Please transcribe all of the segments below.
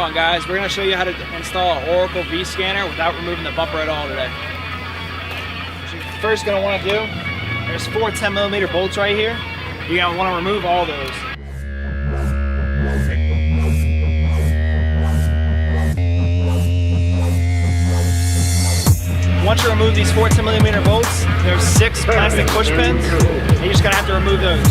on, guys. We're going to show you how to install an Oracle VScanner without removing the bumper at all today. What you're first going to want to do, there's 4 10mm bolts right here. You're going to want to remove all those. Once you remove these 4 10mm bolts, there's 6 plastic push pins, and you're just going to have to remove those.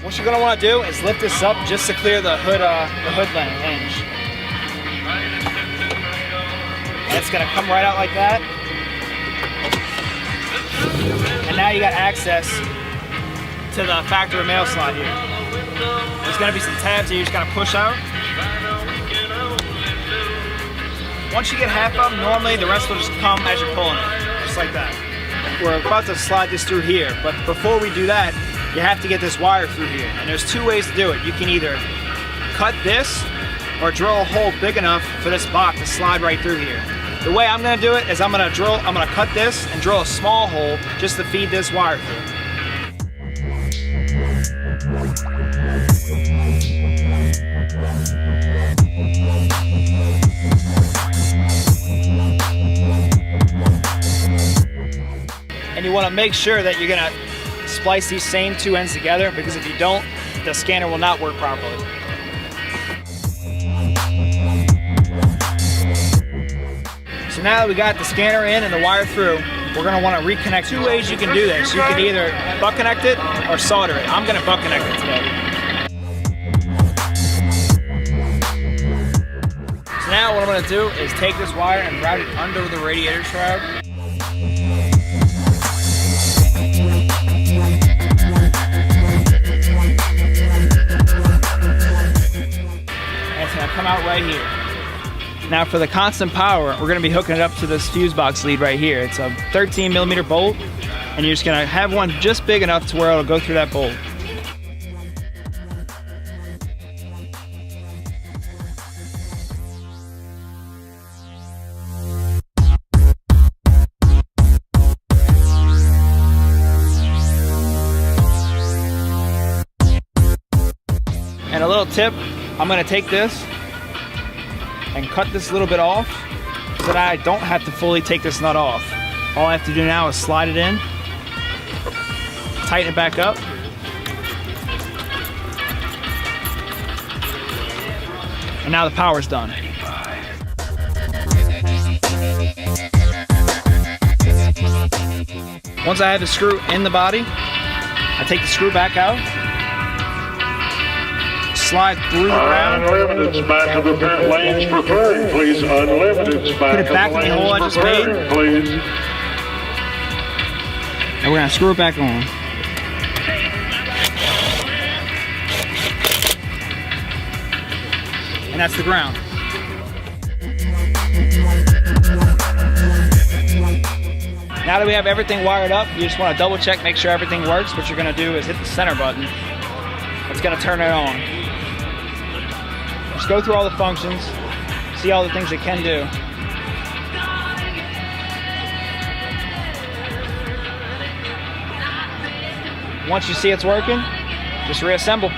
What you're going to want to do is lift this up just to clear the hood hinge. And it's going to come right out like that. And now you got access to the factory mail slot here. There's going to be some tabs that you just got to push out. Once you get half of them, normally the rest will just come as you're pulling it, just like that. We're about to slide this through here, but before we do that, you have to get this wire through here. And there's 2 ways to do it. You can either cut this or drill a hole big enough for this box to slide right through here. The way I'm going to do it is I'm going to cut this and drill a small hole just to feed this wire through. And you want to make sure that you're going to splice these same 2 ends together, because if you don't, the scanner will not work properly. So now that we got the scanner in and the wire through, we're going to want to reconnect. 2 ways you can do this. You can either butt connect it or solder it. I'm going to butt connect it today. So now what I'm going to do is take this wire and route it under the radiator shroud. Come out right here. Now for the constant power, we're going to be hooking it up to this fuse box lead right here. It's a 13mm bolt, and you're just going to have one just big enough to where it'll go through that bolt. And a little tip, I'm going to take this and cut this little bit off so that I don't have to fully take this nut off. All I have to do now is slide it in, tighten it back up, and now the power's done. Once I have the screw in the body, I take the screw back out, slide through the ground. Unlimited back of the pit lanes prepared, please. Unlimited back put it back in the hole I just made, please. And we're gonna screw it back on. And that's the ground. Now that we have everything wired up, you just want to double check, make sure everything works. What you're going to do is hit the center button. It's going to turn it on. Just go through all the functions, see all the things it can do. Once you see it's working, just reassemble.